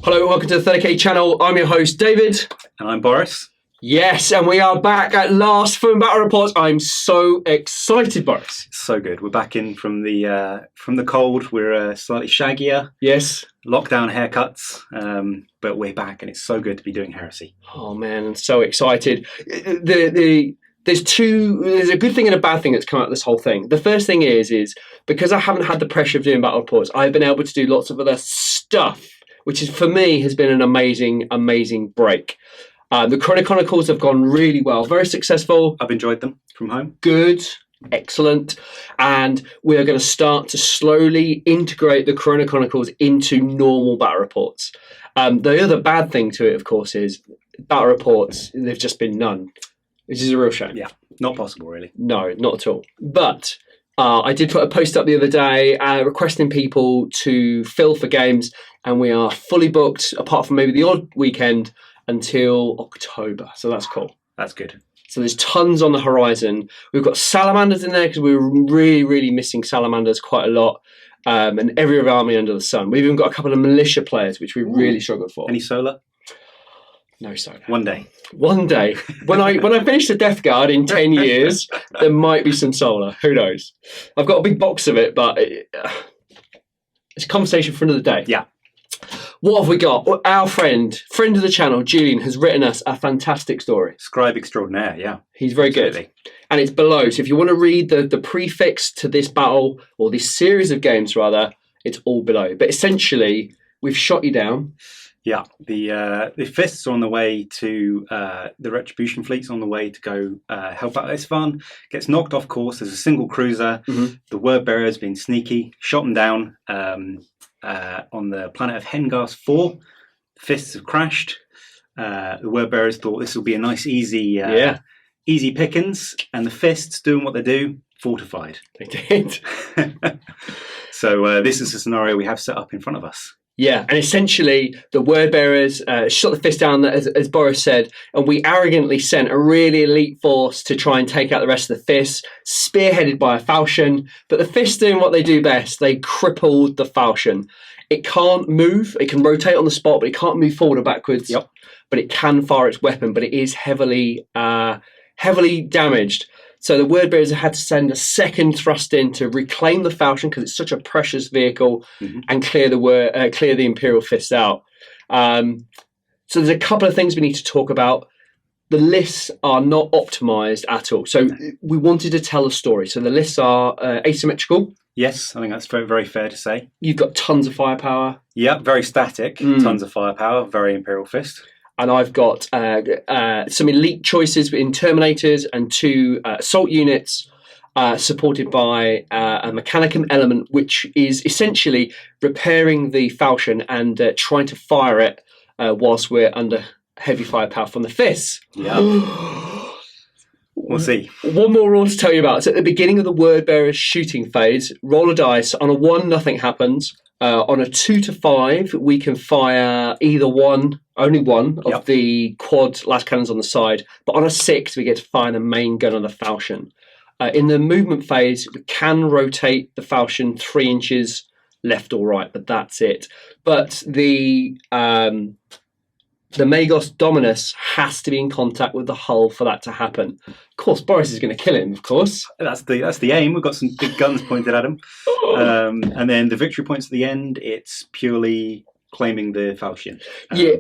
Hello, welcome to the 30k channel. I'm your host, David. And I'm Boris. Yes, and we are back at last for Battle Reports. I'm so excited, Boris. So good. We're back in from the cold. We're slightly shaggier. Yes. Lockdown haircuts. But we're back, and it's so good to be doing Heresy. Oh, man, I'm so excited. There's a good thing and a bad thing that's come out of this whole thing. The first thing is because I haven't had the pressure of doing Battle Reports, I've been able to do lots of other stuff, which is, for me, has been an amazing, amazing break. The Chronicles have gone really well, very successful. I've enjoyed them from home. Good, excellent. And we are going to start to slowly integrate the Chronicles into normal Battle Reports. The other bad thing to it, of course, is Battle Reports, they've just been none, which is a real shame. Yeah, not possible, really. No, not at all. But I did put a post up the other day requesting people to fill for games, and we are fully booked, apart from maybe the odd weekend, until October. So that's cool. That's good. So there's tons on the horizon. We've got salamanders in there because we were really, really missing salamanders quite a lot. And every other army under the sun. We've even got a couple of militia players, which we really struggled for. Any solar? No solar. One day. One day. When I finish the Death Guard in 10 years, there might be some solar. Who knows? I've got a big box of it, but it's a conversation for another day. Yeah. What have we got? Our friend of the channel, Julian, has written us a fantastic story. Scribe extraordinaire, yeah. He's very good. And it's below. So if you want to read the prefix to this battle, or this series of games rather, it's all below. But essentially, we've shot you down. Yeah, the Fists are on the way to, the Retribution fleet's on the way to go help out Istvaan. Gets knocked off course. There's a single cruiser. Mm-hmm. The Word Bearer's been sneaky, shot them down on the planet of Hengas 4. The Fists have crashed. The Word Bearers thought this will be a nice, easy pickings. And the Fists, doing what they do, fortified. They did. So this is the scenario we have set up in front of us. Yeah, and essentially the Word Bearers shot the Fist down, as Boris said, and we arrogantly sent a really elite force to try and take out the rest of the Fists, spearheaded by a falchion. But the Fists doing what they do best, they crippled the falchion. It can't move, it can rotate on the spot, but it can't move forward or backwards. Yep. But it can fire its weapon, but it is heavily damaged. So the Word Bearers had to send a second thrust in to reclaim the falchion because it's such a precious vehicle, and clear the Imperial Fists out. So there's a couple of things we need to talk about. The lists are not optimized at all. So we wanted to tell a story. So the lists are asymmetrical. Yes, I think that's very, very fair to say. You've got tons of firepower. Yeah, very static, tons of firepower, very Imperial Fist. And I've got some elite choices in Terminators and 2 assault units, supported by a Mechanicum element, which is essentially repairing the falchion and trying to fire it whilst we're under heavy firepower from the Fists. Yeah. We'll see. One more rule to tell you about. So at the beginning of the Word Bearer's shooting phase, roll a dice. On a 1, nothing happens. On a 2 to 5, we can fire only one of the quad las cannons on the side. But on a 6, we get to fire the main gun on the falchion. In the movement phase, we can rotate the falchion 3 inches left or right, but that's it. But the Magos Dominus has to be in contact with the hull for that to happen. Of course, Boris is going to kill him, of course. That's the aim. We've got some big guns pointed at him. And then the victory points at the end, it's purely claiming the falchion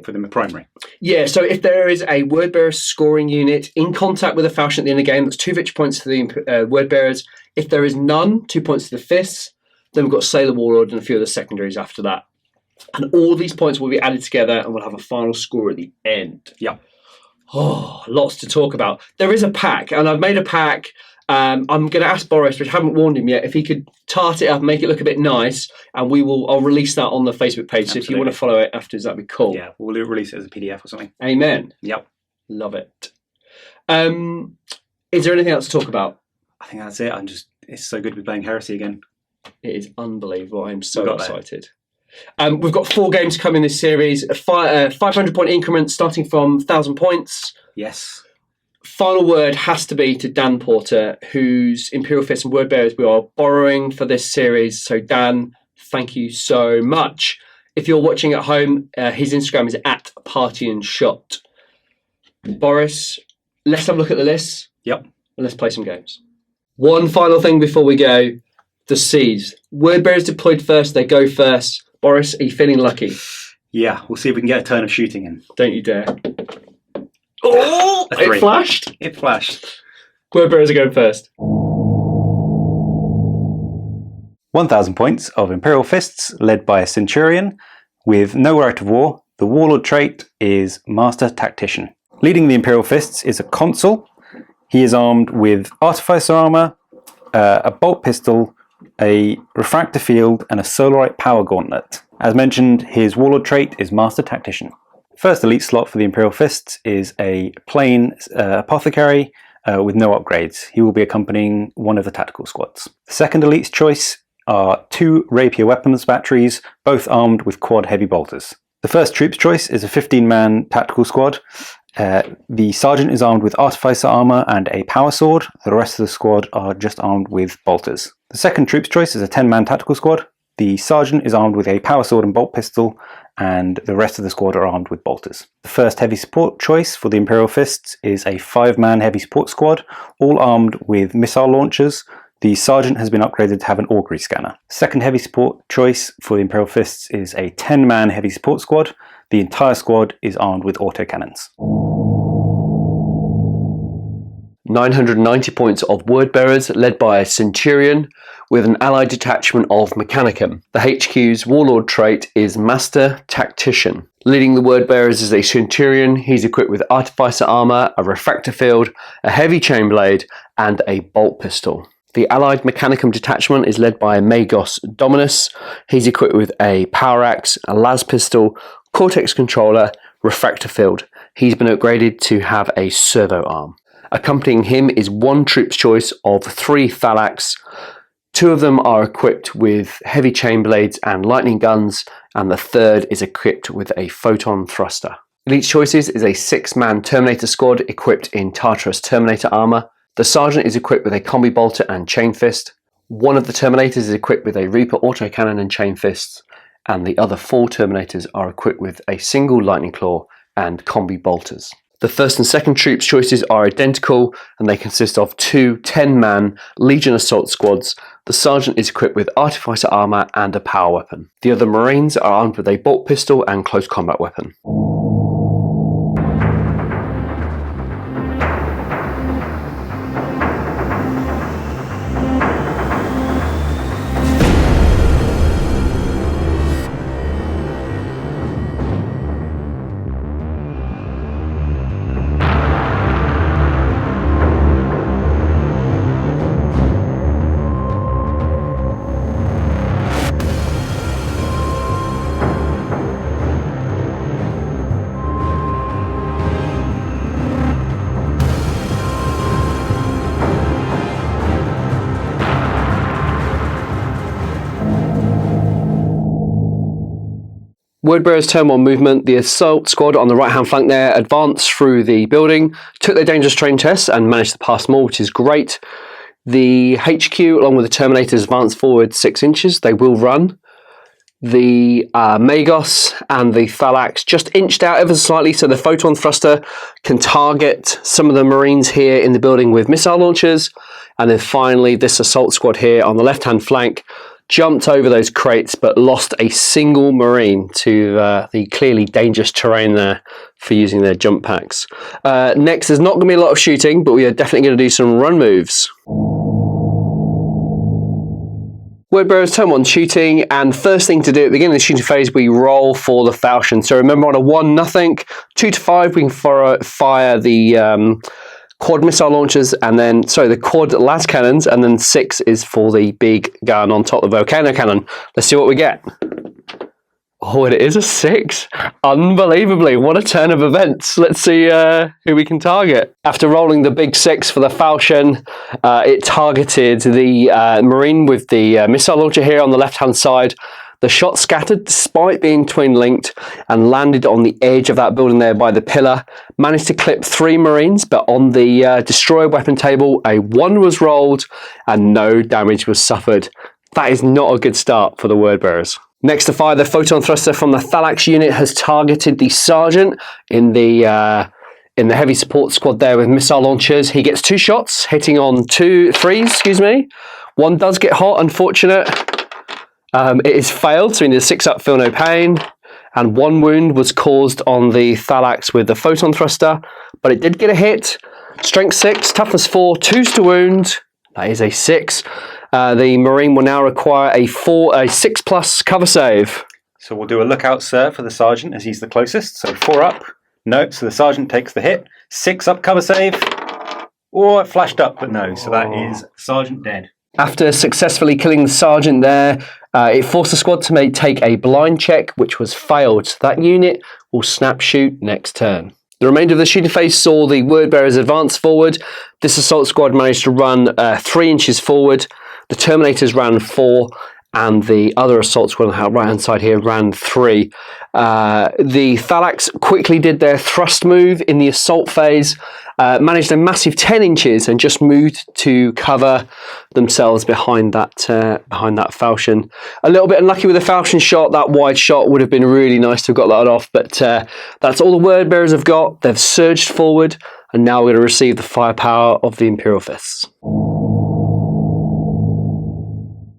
for the primary. Yeah, so if there is a Word Bearer scoring unit in contact with a falchion at the end of the game, that's 2 victory points to the Word Bearers. If there is none, 2 points to the Fists. Then we've got Sailor Warlord and a few of the secondaries after that. And all these points will be added together and we'll have a final score at the end. Yeah. Oh, lots to talk about. There is a pack, and I've made a pack. I'm going to ask Boris, which I haven't warned him yet, if he could tart it up and make it look a bit nice, and I'll release that on the Facebook page. So if you want to follow it afterwards, that'd be cool. Yeah, we'll release it as a PDF or something. Amen. Yep. Love it. Is there anything else to talk about? I think that's it. It's so good to be playing Heresy again. It is unbelievable. I'm so excited. We've got 4 games coming this series, 500-point increments starting from 1,000 points. Yes. Final word has to be to Dan Porter, whose Imperial Fists and Word Bearers we are borrowing for this series. So Dan, thank you so much. If you're watching at home, his Instagram is at @partyandshot. Boris, let's have a look at the list. Yep. And let's play some games. One final thing before we go. The seeds. Word bearers deployed first, they go first. Boris, are you feeling lucky? Yeah, we'll see if we can get a turn of shooting in. Don't you dare. Oh, it flashed. It flashed. Word bearers are going first. 1,000 points of Imperial Fists, led by a Centurion. With no right of war, the Warlord trait is Master Tactician. Leading the Imperial Fists is a Consul. He is armed with Artificer Armour, a Bolt Pistol, a Refractor Field, and a Solarite Power Gauntlet. As mentioned, his Warlord trait is Master Tactician. First elite slot for the Imperial Fists is a plain Apothecary with no upgrades. He will be accompanying one of the tactical squads. The second elite's choice are 2 Rapier Weapons batteries, both armed with quad heavy bolters. The first troop's choice is a 15-man tactical squad. The Sergeant is armed with Artificer Armour and a Power Sword. The rest of the squad are just armed with bolters. The second troop's choice is a 10-man tactical squad. The Sergeant is armed with a Power Sword and Bolt Pistol, and the rest of the squad are armed with bolters. The first heavy support choice for the Imperial Fists is a 5-man heavy support squad, all armed with missile launchers. The Sergeant has been upgraded to have an augury scanner. Second heavy support choice for the Imperial Fists is a 10-man heavy support squad. The entire squad is armed with autocannons. 990 points of word bearers, led by a Centurion with an allied detachment of Mechanicum. The HQ's Warlord trait is Master Tactician. Leading the word bearers is a Centurion. He's equipped with Artificer Armour, a Refractor Field, a Heavy Chain Blade, and a Bolt Pistol. The allied Mechanicum detachment is led by Magos Dominus. He's equipped with a Power Axe, a Las Pistol, Cortex Controller, Refractor Field. He's been upgraded to have a Servo Arm. Accompanying him is one troop's choice of 3 Thalax. 2 of them are equipped with heavy chain blades and lightning guns, and the third is equipped with a photon thruster. Elite's choices is a 6-man Terminator squad equipped in Tartarus Terminator armour. The Sergeant is equipped with a Combi Bolter and Chain Fist. One of the Terminators is equipped with a Reaper autocannon and Chain Fists, and the other 4 Terminators are equipped with a single Lightning Claw and Combi Bolters. The first and second troops' choices are identical, and they consist of 2 10-man Legion Assault squads. The Sergeant is equipped with Artificer Armour and a Power Weapon. The other Marines are armed with a Bolt Pistol and Close Combat Weapon. Wordbearer's turn 1 movement. The assault squad on the right hand flank there advanced through the building, took their dangerous terrain tests and managed to pass them all, which is great. The HQ along with the Terminators advanced forward 6 inches. They will run. The Magos and the Thalax just inched out ever so slightly, so the photon thruster can target some of the Marines here in the building with missile launchers. And then finally this assault squad here on the left hand flank jumped over those crates but lost a single Marine to the clearly dangerous terrain there for using their jump packs. Next, there's not going to be a lot of shooting, but we are definitely going to do some run moves. Wordbearer's turn 1 shooting, and first thing to do at the beginning of the shooting phase, we roll for the falchion. So remember, on a 1-0, 2 to 5, we can fire the quad missile launchers, and then, the quad las cannons, and then 6 is for the big gun on top of the volcano cannon. Let's see what we get. Oh, it is a 6. Unbelievably, what a turn of events. Let's see who we can target. After rolling the big 6 for the falchion, it targeted the Marine with the missile launcher here on the left-hand side. The shot scattered despite being twin-linked and landed on the edge of that building there by the pillar. Managed to clip 3 Marines, but on the destroyer weapon table, a 1 was rolled and no damage was suffered. That is not a good start for the Wordbearers. Next to fire, the photon thruster from the Thalax unit has targeted the sergeant in the heavy support squad there with missile launchers. He gets 2 shots, hitting on 3. One does get hot, unfortunate. It is failed, so he needs a 6 up, feel no pain. And 1 wound was caused on the Thalax with the photon thruster, but it did get a hit. Strength 6, toughness 4, 2s to wound. That is a 6. The Marine will now require a 6+ cover save. So we'll do a lookout, sir, for the sergeant as he's the closest. So 4 up. No, so the sergeant takes the hit. 6 up cover save. Oh, it flashed up, but no. So that is sergeant dead. After successfully killing the sergeant there, it forced the squad to take a blind check, which was failed. So that unit will snap shoot next turn. The remainder of the shooting phase saw the word bearers advance forward. This assault squad managed to run 3 inches forward. The Terminators ran 4, and the other assault squad on the right-hand side here ran 3. The Thalax quickly did their thrust move in the assault phase, managed a massive 10 inches, and just moved to cover themselves behind that falchion. A little bit unlucky with the falchion shot. That wide shot would have been really nice to have got that off, but that's all the word bearers have got. They've surged forward, and now we're going to receive the firepower of the Imperial Fists.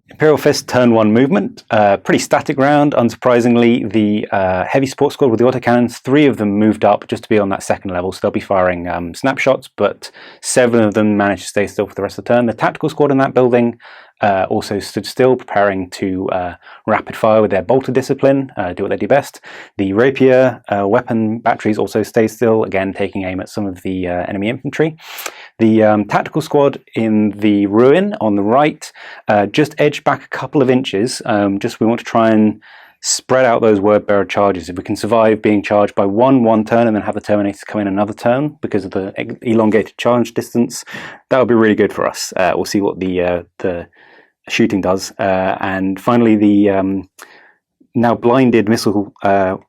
Imperial Fist turn 1 movement, pretty static round. Unsurprisingly, the heavy support squad with the autocannons, 3 of them moved up just to be on that 2nd level, so they'll be firing snapshots, but 7 of them managed to stay still for the rest of the turn. The tactical squad in that building also stood still, preparing to rapid fire with their bolter discipline, do what they do best. The rapier weapon batteries also stay still, again taking aim at some of the enemy infantry. The tactical squad in the ruin on the right just edged back a couple of inches. We want to try and spread out those word bearer charges. If we can survive being charged by one turn and then have the Terminators come in another turn because of the elongated charge distance, that would be really good for us. We'll see what the shooting does. And finally, the now blinded missile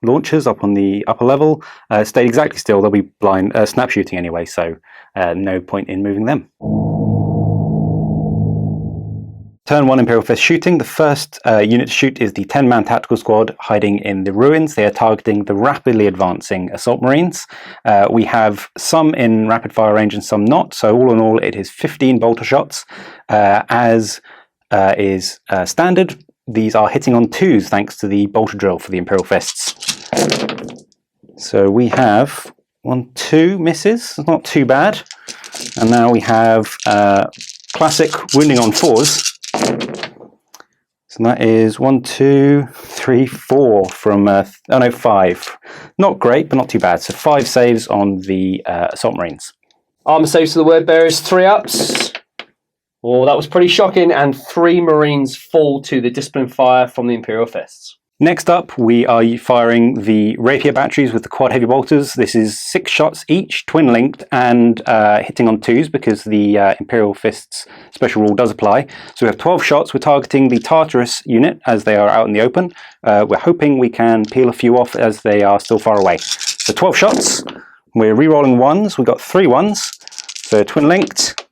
launchers up on the upper level stayed exactly still. They'll be snap shooting anyway, so no point in moving them. Turn 1 Imperial Fist shooting. The first unit to shoot is the 10-man tactical squad hiding in the ruins. They are targeting the rapidly advancing assault marines. We have some in rapid fire range and some not, so all in all it is 15 bolter shots. As is standard, these are hitting on 2s thanks to the bolter drill for the Imperial Fists. So we have 1, 2 misses, it's not too bad. And now we have classic wounding on 4s. So that is 1, 2, 3, 4 from 5. Not great, but not too bad. So 5 saves on the assault marines. Armor saves to the word bearers, 3 ups. Oh, that was pretty shocking, and 3 Marines fall to the discipline fire from the Imperial Fists. Next up, we are firing the rapier batteries with the quad heavy bolters. This is 6 shots each, twin-linked, and hitting on 2s because the Imperial Fists special rule does apply. So we have 12 shots. We're targeting the Tartarus unit as they are out in the open. We're hoping we can peel a few off as they are still far away. So 12 shots. We're re-rolling 1s. We've got 3 1s. So twin-linked.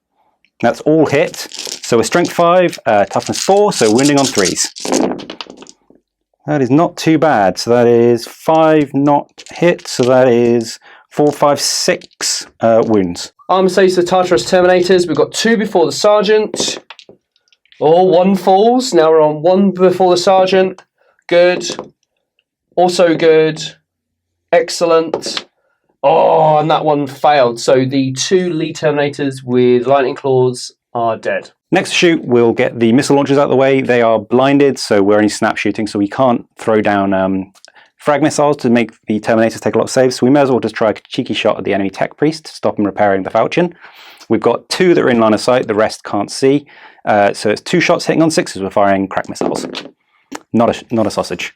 That's all hit. So we're strength 5, toughness 4, so wounding on 3s. That is not too bad. So that is 5 not hit. So that is 4, 5, 6 wounds. Armor saves to the Tartarus Terminators. We've got 2 before the Sergeant. Oh, 1 falls. Now we're on 1 before the Sergeant. Good. Also good. Excellent. Oh, and that one failed. So the 2 lead Terminators with lightning claws are dead. Next shoot, we'll get the missile launchers out of the way. They are blinded, so we're only snap shooting, so we can't throw down frag missiles to make the Terminators take a lot of saves. So we may as well just try a cheeky shot at the enemy tech priest to stop him repairing the falchion. We've got 2 that are in line of sight, the rest can't see. So it's 2 shots hitting on 6s. We're firing crack missiles. Not a sausage.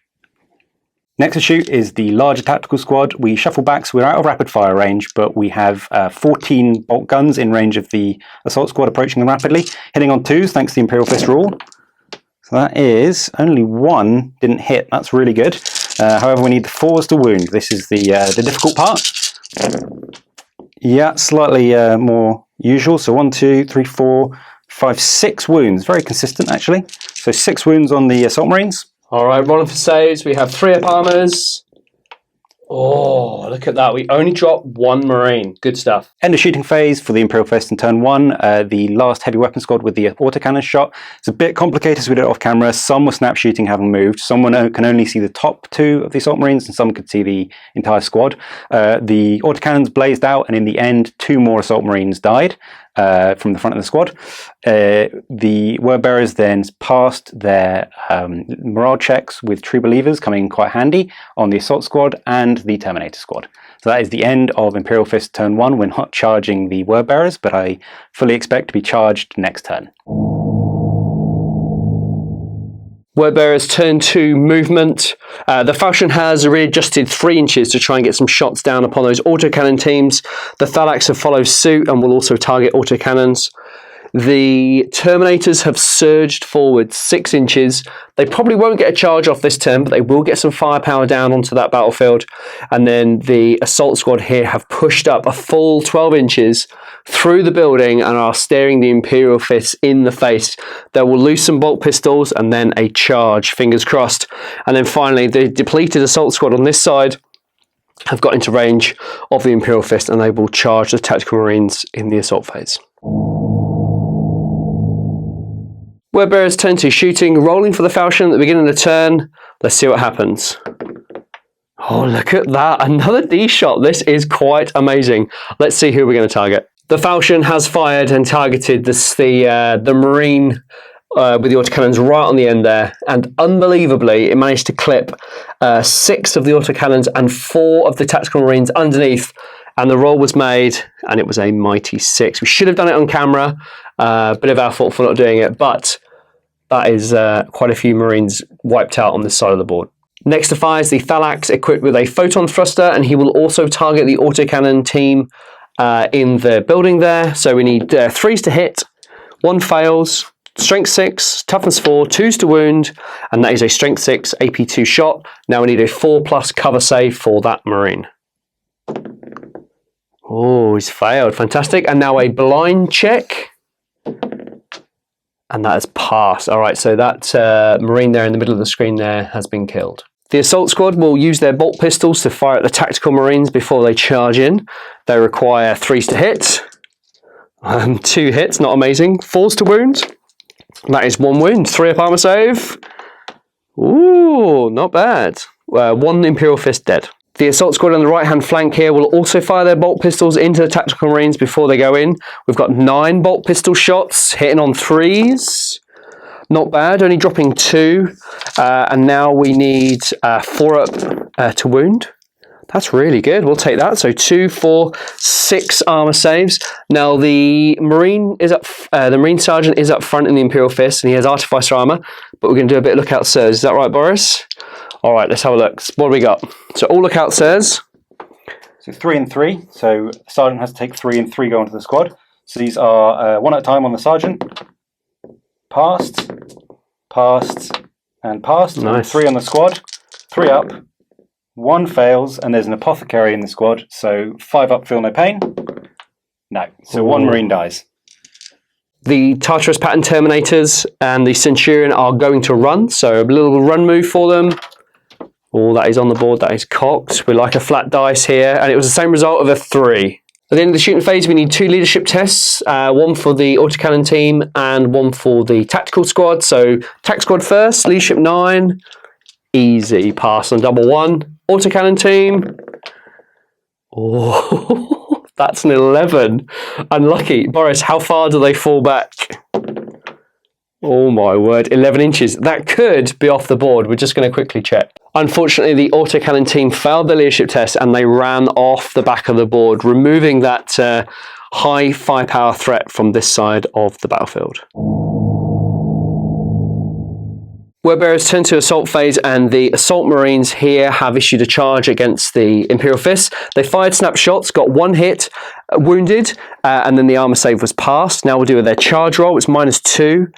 Next to shoot is the larger tactical squad. We shuffle back, so we're out of rapid fire range, but we have 14 bolt guns in range of the assault squad approaching them rapidly, hitting on 2s thanks to the Imperial Fist rule. So that is only 1 didn't hit. That's really good. However, we need the 4s to wound. This is the difficult part. Yeah, slightly more usual. So 1, 2, 3, 4, 5, 6 wounds. Very consistent, actually. So 6 wounds on the assault marines. All right, rolling for saves. We have 3 up armors. Oh, look at that. We only dropped 1 Marine. Good stuff. End of shooting phase for the Imperial Fists in turn 1. The last heavy weapon squad with the autocannon shot. It's a bit complicated, so we did it off camera. Some were snap shooting, having moved. Some can only see the top 2 of the Assault Marines, and some could see the entire squad. The autocannons blazed out, and in the end, 2 more Assault Marines died from the front of the squad. The word bearers then passed their morale checks with true believers, coming in quite handy on the assault squad and the Terminator squad. So that is the end of Imperial Fist turn 1. We're not charging the word bearers, but I fully expect to be charged next turn. Word bearers turn 2 movement. The Falchion has readjusted 3 inches to try and get some shots down upon those autocannon teams. The Thalax have followed suit and will also target autocannons. The Terminators have surged forward 6 inches. They probably won't get a charge off this turn, but they will get some firepower down onto that battlefield. And then the Assault Squad here have pushed up a full 12 inches through the building and are staring the Imperial Fists in the face. They will lose some bolt pistols and then a charge, fingers crossed. And then finally, the depleted Assault Squad on this side have got into range of the Imperial Fist and they will charge the Tactical Marines in the assault phase. Word bearers turn 2 shooting, rolling for the Falchion at the beginning of the turn. Let's see what happens. Oh, look at that. Another D shot. This is quite amazing. Let's see who we're going to target. The Falchion has fired and targeted the Marine with the autocannons right on the end there. And unbelievably, it managed to clip 6 of the autocannons and 4 of the Tactical Marines underneath. And the roll was made, and it was a mighty 6. We should have done it on camera. Bit of our fault for not doing it, but that is quite a few Marines wiped out on this side of the board. Next to fire is the Thalax, equipped with a photon thruster, and he will also target the autocannon team in the building there. So we need 3s to hit, 1 fails, strength 6, toughness 4, 2s to wound, and that is a strength 6 AP2 shot. Now we need a 4+ cover save for that Marine. Oh, he's failed. Fantastic. And now a blind check. And that has passed. All right, so that Marine there in the middle of the screen there has been killed. The Assault Squad will use their bolt pistols to fire at the Tactical Marines before they charge in. They require 3s to hit. 2 hits, not amazing. 4s to wound. That is 1 wound. 3 up armor save. Ooh, not bad. 1 Imperial Fist dead. The Assault Squad on the right-hand flank here will also fire their bolt pistols into the Tactical Marines before they go in. We've got 9 bolt pistol shots, hitting on 3s. Not bad, only dropping 2. And now we need 4 up to wound. That's really good, we'll take that. So 2, 4, 6 armor saves. Now the Marine is up. The Marine Sergeant is up front in the Imperial Fist, and he has Artificer armor. But we're going to do a bit of lookout, sirs. Is that right, Boris? All right, let's have a look. What do we got? So all lookout says. So 3 and 3. So Sergeant has to take 3 and 3 go into the squad. So these are 1 at a time on the Sergeant. Passed, passed, and passed. Nice. And 3 on the squad. 3 up. 1 fails, and there's an Apothecary in the squad. So 5 up, feel no pain. No. So 1 Marine dies. The Tartarus Pattern Terminators and the Centurion are going to run. So a little run move for them. Oh, that is on the board. That is cocked. We like a flat dice here. And it was the same result of a 3. At the end of the shooting phase, we need 2 leadership tests. 1 for the autocannon team and 1 for the tactical squad. So tac squad first, leadership 9. Easy. Pass on double 1. Autocannon team. Oh, that's an 11. Unlucky. Boris, how far do they fall back? Oh my word, 11 inches. That could be off the board. We're just going to quickly check. Unfortunately, the autocannon team failed the leadership test and they ran off the back of the board, removing that high firepower threat from this side of the battlefield. Word bearers turn to assault phase, and the assault marines here have issued a charge against the Imperial Fists. They fired snapshots, got 1 hit, wounded, and then the armor save was passed. Now we'll do their charge roll. It's -2.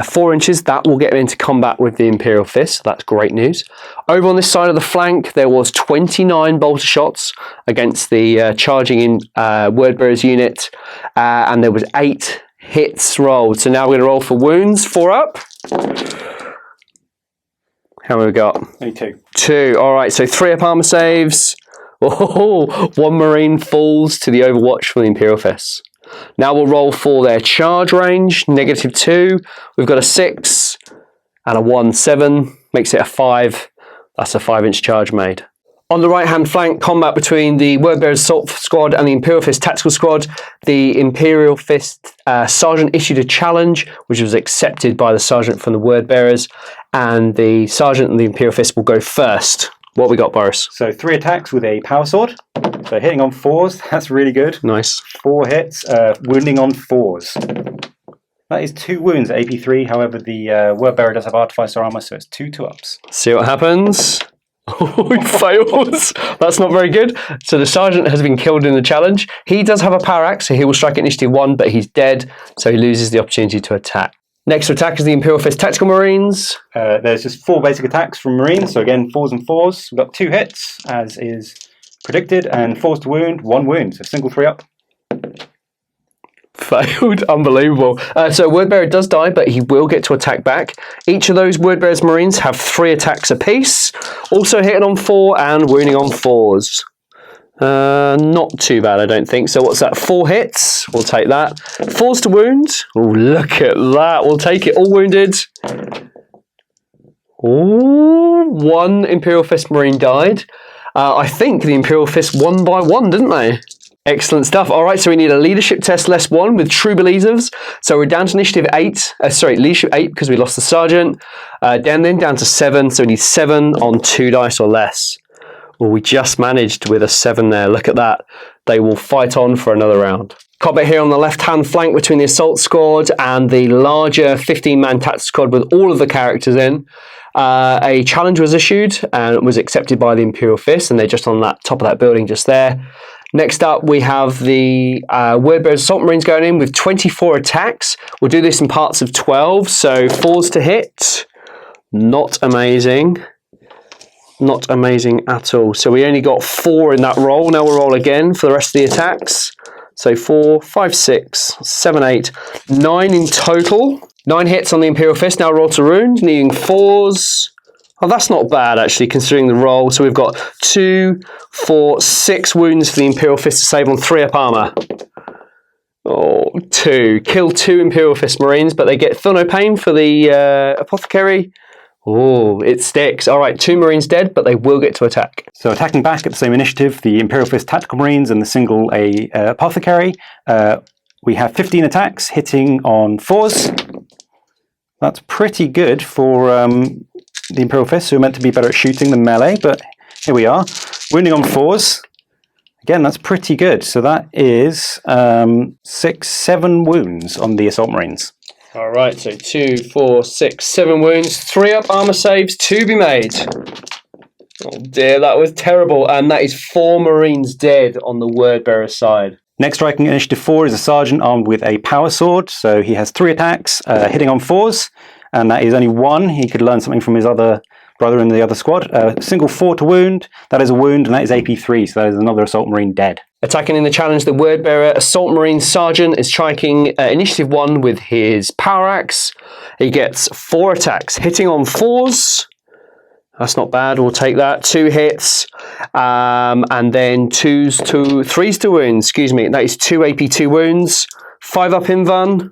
4 inches, that will get them into combat with the Imperial Fist, so that's great news. Over on this side of the flank, there was 29 bolter shots against the charging in Word Bearers unit, and there was 8 hits rolled. So now we're going to roll for wounds, 4 up. How many we got? Only 2. 2. All right, so 3 up armor saves. Oh, 1 Marine falls to the Overwatch from the Imperial Fists. Now we'll roll for their charge range, -2. We've got a 6 and a 1, 7. Makes it a 5. That's a 5-inch charge made. On the right-hand flank, combat between the Wordbearers Assault Squad and the Imperial Fist Tactical Squad. The Imperial Fist Sergeant issued a challenge, which was accepted by the Sergeant from the Wordbearers, and the Sergeant and the Imperial Fist will go first. What we got, Boris? So 3 attacks with a power sword. So hitting on 4s, that's really good. Nice. 4 hits, wounding on 4s. That is 2 wounds at AP3, however the Wordbearer does have Artificer armor, so it's 2 2-ups. See what happens. Oh, he fails. That's not very good. So the Sergeant has been killed in the challenge. He does have a power axe, so he will strike at initiative 1, but he's dead, so he loses the opportunity to attack. Next to attack is the Imperial Fist Tactical Marines. There's just 4 basic attacks from Marines, so again 4s and 4s. We've got 2 hits, as is predicted, and 4s to wound, 1 wound, so single 3-up. Failed. Unbelievable. So Wordbearer does die, but he will get to attack back. Each of those Wordbearers Marines have 3 attacks apiece. Also hitting on 4 and wounding on 4s. Not too bad, I don't think. So what's that? 4 hits. We'll take that. 4s to wound. Oh, look at that. We'll take it. All wounded. Oh, 1 Imperial Fist Marine died. I think the Imperial Fist won by 1, didn't they? Excellent stuff. All right, so we need a leadership test less 1 with true believers. So we're down to initiative 8. Leadership 8 because we lost the sergeant. Down to 7. So we need 7 on 2 dice or less. Well, we just managed with a 7 there. Look at that. They will fight on for another round. Combat here on the left-hand flank between the assault squad and the larger 15-man tactical squad with all of the characters in. A challenge was issued and it was accepted by the Imperial Fist, and they're just on that top of that building just there. Next up, we have the Wordbearers Assault Marines going in with 24 attacks. We'll do this in parts of 12, so 4s to hit. Not amazing. Not amazing at all. So we only got 4 in that roll. Now we'll roll again for the rest of the attacks. So 4, 5, 6, 7, 8, 9 in total. 9 hits on the Imperial Fist. Now roll to wound, needing 4s. Oh, that's not bad, actually, considering the roll. So we've got 2, 4, 6 wounds for the Imperial Fist to save on 3 up armor. Oh, 2. Kill 2 Imperial Fist Marines, but they get feel no pain for the Apothecary. Oh, it sticks. All right, 2 Marines dead, but they will get to attack. So attacking back at the same initiative, the Imperial Fist Tactical Marines and the single Apothecary. We have 15 attacks, hitting on 4s. That's pretty good for the Imperial Fists, who are meant to be better at shooting than melee, but here we are. Wounding on 4s. Again, that's pretty good. So that is 6, 7 wounds on the Assault Marines. All right, so 2, 4, 6, 7 wounds, 3 up armor saves to be made. Oh dear, that was terrible. And that is 4 Marines dead on the Wordbearer side. Next striking initiative 4 is a sergeant armed with a power sword. So he has 3 attacks, hitting on 4s, and that is only 1. He could learn something from his other brother in the other squad. Single 4 to wound, that is a wound, and that is AP3, so that is another Assault Marine dead. Attacking in the challenge, the Wordbearer Assault Marine Sergeant is striking initiative 1 with his power axe. He gets 4 attacks, hitting on 4s. That's not bad, we'll take that. 2 hits, and then 3s to wound, excuse me. That is 2 AP2 wounds, 5 up Istvaan.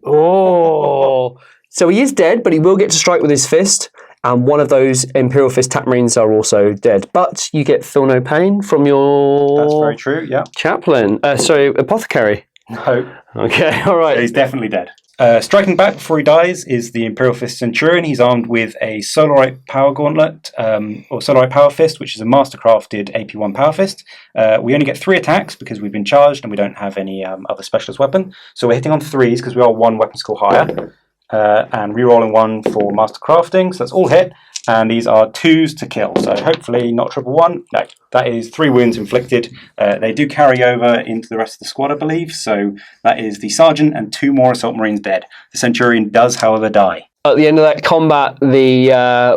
Oh, so he is dead, but he will get to strike with his fist. And one of those Imperial Fist Tap Marines are also dead. But you get feel no pain from your... That's very true, yeah. Chaplain. Apothecary. No. Okay, all right. So he's definitely dead. Striking back before he dies is the Imperial Fist Centurion. He's armed with a Solarite Power Gauntlet, or Solarite Power Fist, which is a mastercrafted AP1 Power Fist. We only get 3 attacks because we've been charged and we don't have any other specialist weapon. So we're hitting on 3s because we are 1 weapon skill higher. And rerolling 1 for master crafting, so that's all hit, and these are 2s to kill, so hopefully not triple 1. No, that is 3 wounds inflicted. They do carry over into the rest of the squad, I believe, so that is the sergeant and 2 more Assault Marines dead. The Centurion does, however, die. At the end of that combat, the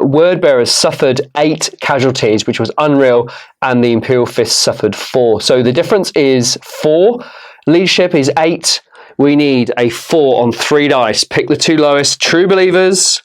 Wordbearers suffered 8 casualties, which was unreal, and the Imperial Fist suffered 4. So the difference is 4. Leadership is 8. We need a 4 on 3 dice. Pick the 2 lowest. True Believers.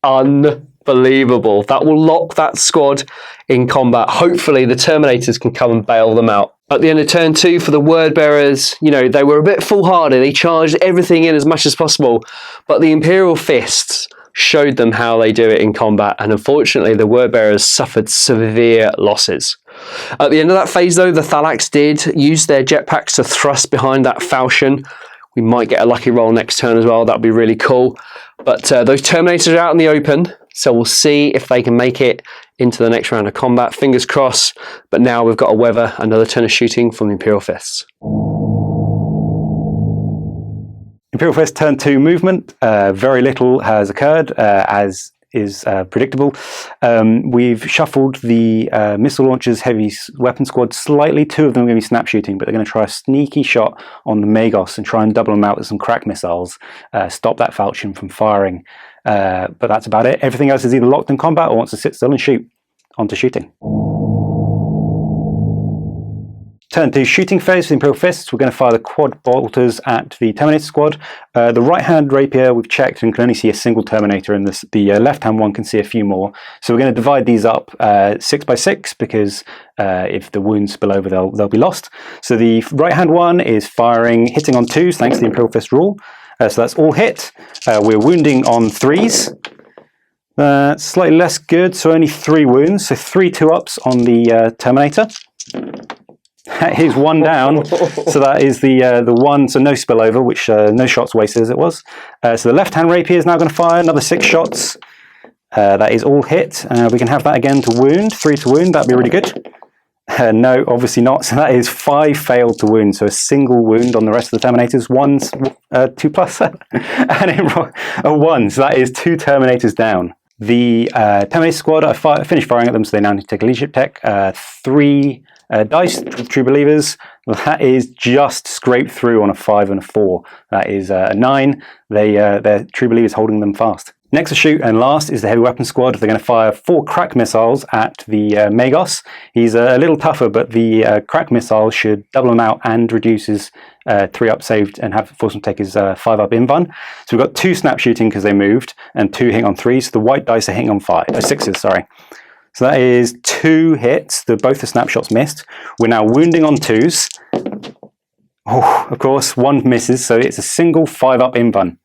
Unbelievable. Unbelievable. That will lock that squad in combat. Hopefully the Terminators can come and bail them out. At the end of turn 2 for the Word Bearers, you know, they were a bit foolhardy. They charged everything in as much as possible. But the Imperial Fists showed them how they do it in combat. And unfortunately, the Word Bearers suffered severe losses. At the end of that phase, though, the Thalax did use their jetpacks to thrust behind that falchion. We might get a lucky roll next turn as well. That would be really cool. But those Terminators are out in the open, so we'll see if they can make it into the next round of combat. Fingers crossed. But now we've got to weather another turn of shooting from the Imperial Fists. Imperial Fist turn 2 movement. Very little has occurred, as is predictable. We've shuffled the missile launchers heavy weapon squad slightly. 2 of them are going to be snap shooting, but they're going to try a sneaky shot on the Magos and try and double them out with some crack missiles, stop that falchion from firing. But that's about it. Everything else is either locked in combat or wants to sit still and shoot. On to shooting. Turn to shooting phase for the Imperial Fists. We're going to fire the quad bolters at the Terminator squad. The right-hand rapier we've checked and can only see a single Terminator, and the left-hand one can see a few more. So we're going to divide these up 6 by 6 because if the wounds spill over, they'll be lost. So the right-hand one is firing, hitting on 2s thanks to the Imperial Fist rule. So that's all hit. We're wounding on 3s. Slightly less good, so only 3 wounds. So 3 2-ups on the Terminator. That is 1 down, so that is the 1, so no spillover, which no shots wasted as it was. So the left-hand rapier is now going to fire another 6 shots. That is all hit. We can have that again to wound, 3 to wound, that'd be really good. No, obviously not, so that is 5 failed to wound, so a single wound on the rest of the Terminators, 1's 2 plus, and a 1, so that is 2 Terminators down. The Terminator squad, I finished firing at them, so they now need to take a leadership tech. 3 dice, True Believers, that is just scraped through on a 5 and a 4. That is a 9. They're True Believers holding them fast. Next to shoot and last is the heavy weapon squad. They're going to fire 4 crack missiles at the Magos. He's a little tougher, but the crack missile should double him out and reduce his 3-up saved and force him to take his 5-up Istvaan. So we've got 2 snap shooting because they moved and 2 hitting on 3s. So the white dice are hitting on 6s, sorry. So that is 2 hits. Both the snapshots missed. We're now wounding on 2s. Oh, of course, 1 misses, so it's a single 5-up Istvaan.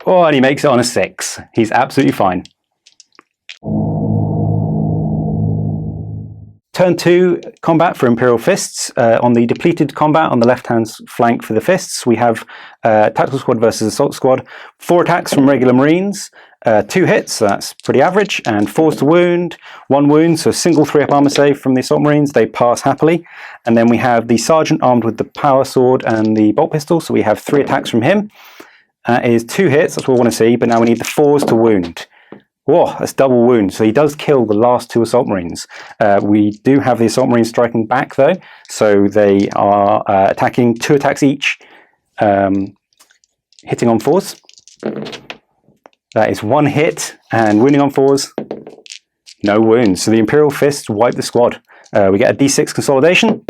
Oh, and he makes it on a 6. He's absolutely fine. Turn 2 combat for Imperial Fists. On the depleted combat on the left-hand flank for the Fists, we have Tactical Squad versus Assault Squad. 4 attacks from regular Marines. 2 hits, so that's pretty average, and 4s to wound, 1 wound, so a single 3-up armor save from the Assault Marines, they pass happily. And then we have the Sergeant armed with the Power Sword and the Bolt Pistol, so we have 3 attacks from him. Is 2 hits, that's what we want to see, but now we need the 4s to wound. Whoa, that's double wound, so he does kill the last 2 Assault Marines. We do have the Assault Marines striking back though, so they are attacking 2 attacks each, hitting on 4s. That is 1 hit, and wounding on 4s, no wounds. So the Imperial Fists wipe the squad. We get a D6 consolidation,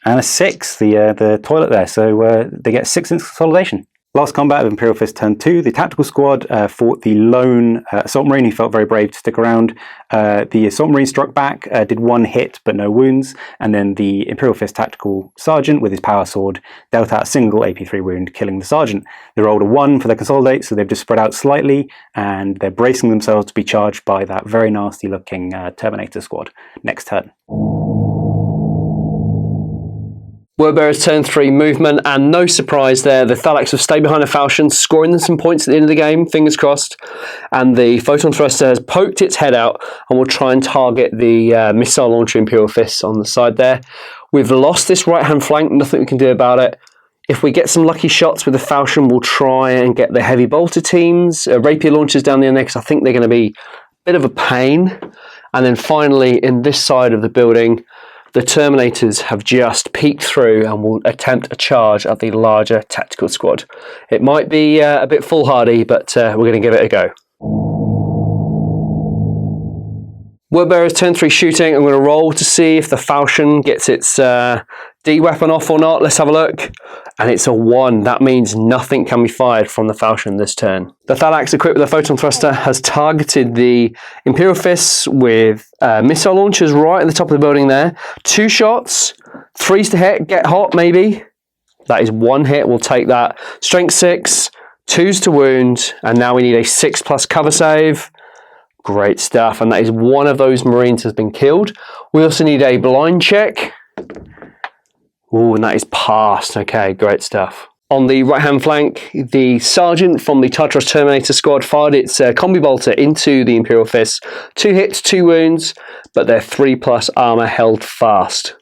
and a 6, the toilet there, so they get 6 in consolidation. Last combat of Imperial Fist turn 2, the Tactical Squad fought the lone Assault Marine who felt very brave to stick around. The Assault Marine struck back, did 1 hit but no wounds, and then the Imperial Fist Tactical Sergeant with his Power Sword dealt out a single AP3 wound, killing the Sergeant. They rolled a 1 for their consolidate, so they've just spread out slightly, and they're bracing themselves to be charged by that very nasty looking Terminator squad next turn. Wordbearers turn 3 movement, and no surprise there, the Thalax have stayed behind the Falchion, scoring them some points at the end of the game, fingers crossed, and the Photon Thruster has poked its head out and will try and target the missile launcher Imperial Fists on the side there. We've lost this right-hand flank, nothing we can do about it. If we get some lucky shots with the Falchion, we'll try and get the heavy bolter teams, rapier launchers down the end there, because I think they're going to be a bit of a pain. And then finally, in this side of the building, the Terminators have just peeked through and will attempt a charge at the larger tactical squad. It might be a bit foolhardy, but we're going to give it a go. Wordbearers turn 3 shooting. I'm going to roll to see if the Falchion gets its D-weapon off or not? Let's have a look. And it's a 1. That means nothing can be fired from the falchion this turn. The Thalax, equipped with a photon thruster, has targeted the Imperial Fists with missile launchers right at the top of the building there. 2 shots, 3s to hit, get hot maybe. That is 1 hit, we'll take that. Strength 6, 2s to wound, and now we need a 6+ cover save. Great stuff, and that is one of those Marines has been killed. We also need a blind check. Ooh, and that is passed. Okay, great stuff. On the right-hand flank, the Sergeant from the Tartaros Terminator squad fired its combi bolter into the Imperial Fists. 2 hits, 2 wounds, but their 3+ armor held fast.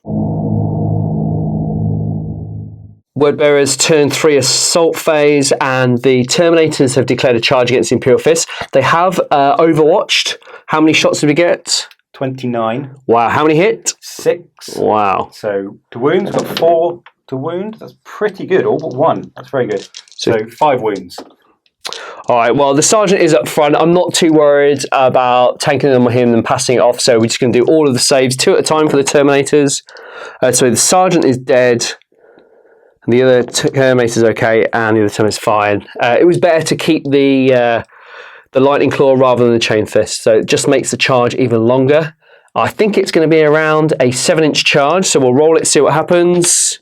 Wordbearers turn 3 assault phase, and the Terminators have declared a charge against the Imperial Fists. They have overwatched. How many shots did we get? 29. Wow, how many hit? 6. Wow. So to wound, we've got 4 to wound. That's pretty good. All but 1. That's very good. So 5 wounds. All right, well, the Sergeant is up front. I'm not too worried about tanking them with him and passing it off, so we're just going to do all of the saves 2 at a time for the Terminators. So the Sergeant is dead, and the other Terminator's okay, and the other Terminator's fine. It was better to keep the Lightning Claw rather than the Chain Fist, so it just makes the charge even longer. I think it's going to be around a 7-inch charge, so we'll roll it, see what happens.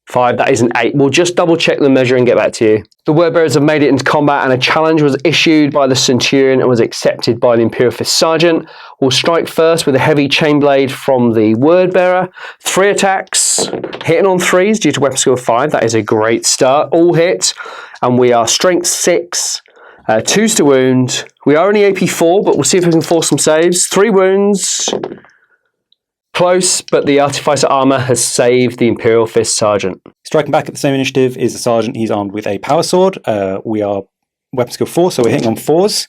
5, that is an 8. We'll just double check the measure and get back to you. The Wordbearers have made it into combat, and a challenge was issued by the Centurion and was accepted by the Imperial Fist Sergeant. We'll strike first with a heavy chain blade from the Wordbearer. 3 attacks, hitting on 3s due to weapon skill 5. That is a great start. All hit, and we are strength 6. 2s to wound. We are only AP 4, but we'll see if we can force some saves. 3 wounds. Close, but the Artificer armor has saved the Imperial Fist Sergeant. Striking back at the same initiative is the Sergeant. He's armed with a power sword. We are weapon skill 4, so we're hitting on 4s.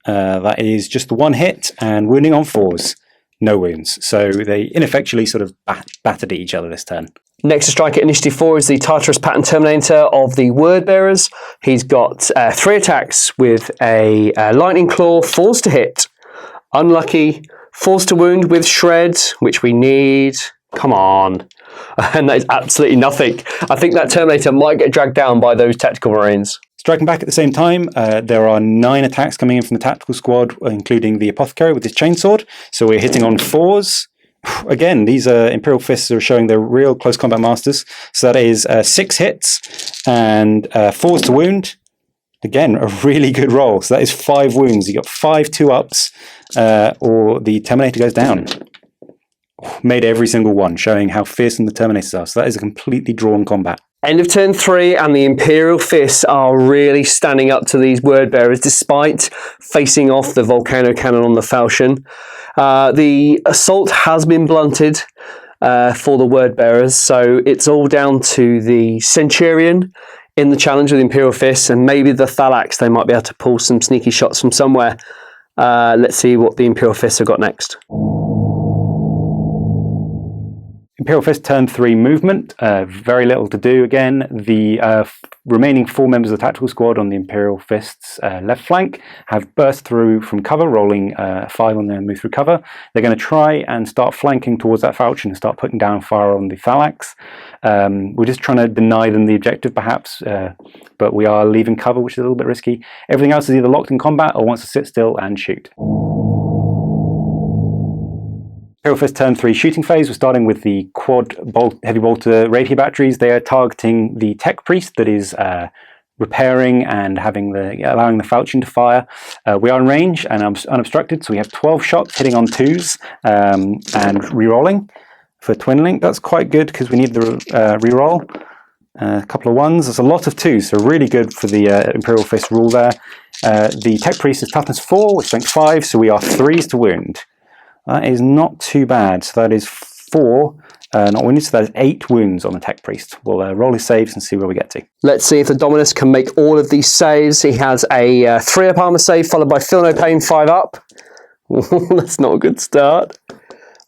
That is just the 1 hit, and wounding on 4s. No wounds. So they ineffectually sort of battered at each other this turn. Next to strike at initiative 4 is the Tartaros Pattern Terminator of the Wordbearers. He's got 3 attacks with a Lightning Claw, 4s to hit. Unlucky. 4s to wound with shred, which we need. Come on. And that is absolutely nothing. I think that Terminator might get dragged down by those tactical Marines. Striking back at the same time, there are 9 attacks coming in from the tactical squad, including the Apothecary with his chainsword. So we're hitting on 4s. Again, these Imperial Fists are showing they're real close combat masters. So that is 6 hits and 4s to wound. Again, a really good roll. So that is 5 wounds. You got 5 2-ups, or the Terminator goes down. Made every single one, showing how fearsome the Terminators are. So that is a completely drawn combat. End of turn 3, and the Imperial Fists are really standing up to these Wordbearers, despite facing off the Volcano Cannon on the Falchion. The assault has been blunted for the Wordbearers, so it's all down to the Centurion in the challenge with the Imperial Fists, and maybe the Thalax. They might be able to pull some sneaky shots from somewhere. Let's see what the Imperial Fists have got next. Imperial Fist turn 3 movement, very little to do again. The remaining 4 members of the tactical squad on the Imperial Fist's left flank have burst through from cover, rolling 5 on their move through cover. They're going to try and start flanking towards that falchion and start putting down fire on the Thalax. We're just trying to deny them the objective perhaps, but we are leaving cover, which is a little bit risky. Everything else is either locked in combat or wants to sit still and shoot. Imperial Fist turn 3 shooting phase. We're starting with the quad heavy bolter rapier batteries. They are targeting the tech priest that is repairing and allowing the falchion to fire. We are in range and unobstructed, so we have 12 shots hitting on 2s and re-rolling for twin link. That's quite good because we need the re-roll. A couple of 1s. There's a lot of 2s, so really good for the Imperial Fist rule there. The tech priest is toughness 4 with strength 5, so we are 3s to wound. That is not too bad. So that is 4 not wounded, so that is 8 wounds on the tech priest. We'll roll his saves and see where we get to. Let's see if the Dominus can make all of these saves. He has a 3-up armor save followed by Feel No Pain 5-up. That's not a good start.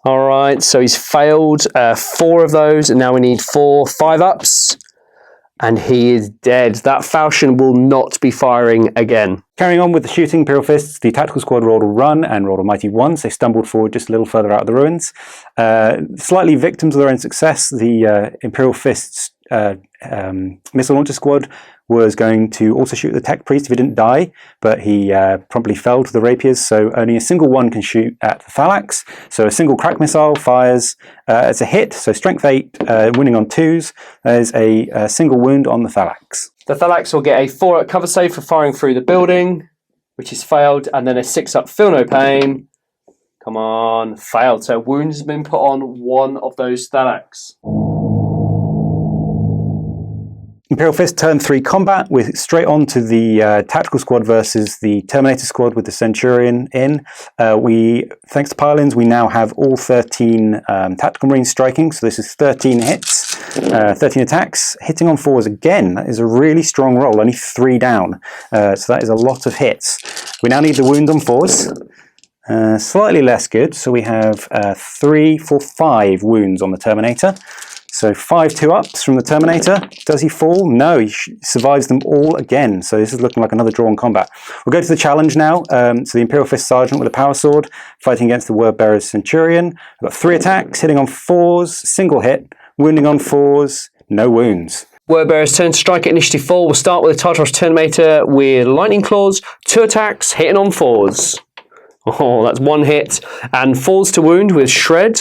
All right, so he's failed 4 of those, and now we need 4 5-ups. And he is dead. That falchion will not be firing again. Carrying on with the shooting, Imperial Fists, the tactical squad rolled a run and rolled a mighty once. They stumbled forward just a little further out of the ruins. Slightly victims of their own success, the Imperial Fists missile launcher squad was going to also shoot the tech priest if he didn't die, but he promptly fell to the rapiers, so only a single one can shoot at the Thallax. So a single crack missile fires as a hit, so strength 8, winning on 2s. There's a single wound on the Thallax. The Thallax will get a 4-up cover save for firing through the building, which is failed, and then a 6-up feel no pain. Come on, failed. So wound has been put on one of those Thallax. Imperial Fist turn 3 combat with straight on to the tactical squad versus the Terminator squad with the Centurion in. Thanks to pile-ins, we now have all 13 tactical marines striking, so this is 13 hits, 13 attacks, hitting on 4s again. That is a really strong roll, only 3 down, so that is a lot of hits. We now need the wounds on 4s. Slightly less good, so we have 3, 4, 5 wounds on the Terminator. So 5 2-ups from the Terminator. Does he fall? No, he survives them all again. So this is looking like another drawn combat. We'll go to the challenge now. So the Imperial Fist Sergeant with a power sword fighting against the Word Bearer's Centurion. We've got 3 attacks, hitting on 4s, single hit, wounding on 4s, no wounds. Word Bearer's turn to strike at initiative 4. We'll start with the Tartaros Terminator with Lightning Claws, 2 attacks, hitting on 4s. Oh, that's 1 hit. And falls to wound with Shred.